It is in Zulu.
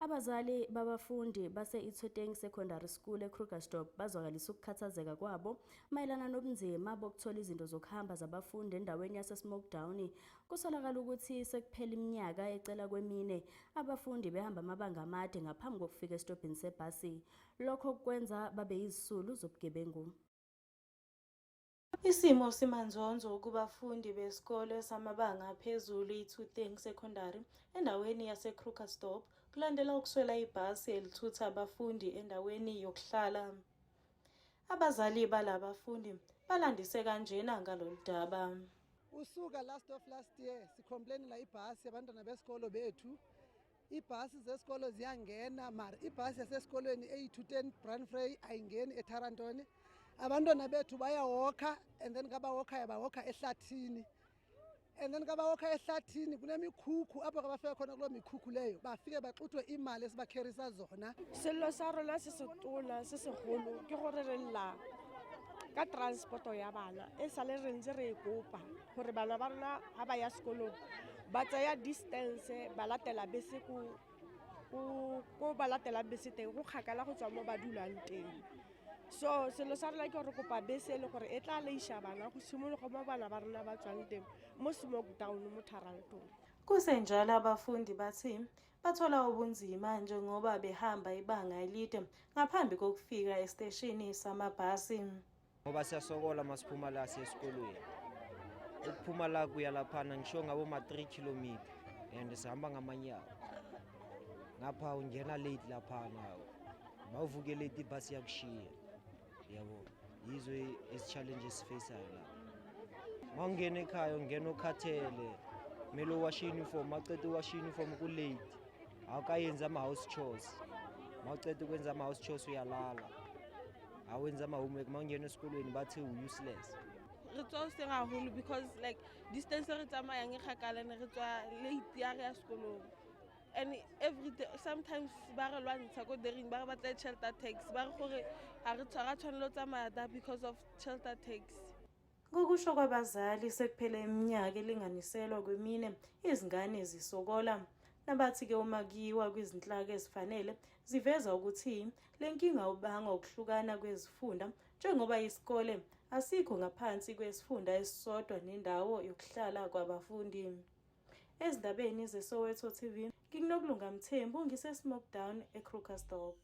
Abazali babafundi base-Ituateng Secondary School eKrugersdorp bazwakalisa ukukhathazeka kwabo mayelana nobunzima bokuthola izinto zokuhamba zabafundi endaweni yase-Smokedown. Kusolakala ukuthi sekuphela iminyaka ecela kwemine abafundi behamba amabanga amade ngaphambi kokufika esitobhini sebhasi. Lokho kwenza babe yizisulu zobugebengu. Isimo simanzonzo kubafundi besikole samabanga aphezulu i-Ituateng Secondary endaweni yase-Krugersdorp kulandela ukuswela ibhasi elithutha abafundi endaweni yokuhlala. Abazali balabafundi balandise kanjena ngalolu daba. Usuka last year sikhomplainela ibhasi abantwana besikolo bethu. Ibhasi zesikolo ziyangena mara ibhasi yasesikolweni e-Ituateng Brandfrey ayingeni eTarantoni. Abantwana bethu bayawokha and then kabawokhayo bawokha ehlathini. And then kabawokha ehlathini kunemikhukhu apho kabafika khona kulo mikhukhu leyo bafike baxuthwe imali esibakherisa zona. Sello sa rona se setona se segolo ke gore re lla ka transporto ya bana e sale re ntse re kopa gore bana ba rona ha ba ya sekolong ba tsaya distance ba latela bese ko ba latela bese teng go kgakala go tswa mo ba dulang teng. So selo sa rona ke gore kopa bese le gore e tla leisha bana go simologa mo bana ba rona ba tswang teng mo Smokedown mo Tarantoni. Kusenjalo abafundi bathi bathola ubunzima njengoba behamba ibanga elide ngaphambi kokufika esiteshini samabhasi. Ngoba siyasokola masiphuma la esikolweni. Ukuphuma la kuya laphana ngisho ngabo ma 3 km and sihamba ngamanyawo. Ngapha ungena late laphana. Bawuvuke late ibhasi yakushiya. Yabo yizo ezi-challenges sifaceayo la. Mawungena ekhaya ungena ukhathele kumele uwashe uniform maqeda uwashe uniform ku late awukayenza ama-house chores mawuceda ukwenza ama-house chores uyalala awenza ama-homework mawungena esikolweni bathi u-useless. Re tswa o seng haholo because like distance re tsamayang e kgakala ne re tswa late ya re ya sekolong. And every day, sometimes ba re lwantsha ko dereng ba re batla shelter taxi ba re gore ha re tshwanelo tsamaya da because of shelter taxi. Ngokusho kwabazali sekuphele iminyaka elinganiselwa kwemine izingane zisokola nabathi-ke uma kuyiwa kwizinhlaka ezifanele ziveza ukuthi lenkinga ubanga ukuhlukana kwezifunda njengoba isikole asikho ngaphansi kwesifunda esisodwa nendawo yokuhlala kwabafundi. Ezindabeni zeSoweto TV nginokulunga Mthembu ngise-Smokedown eKrugersdorp.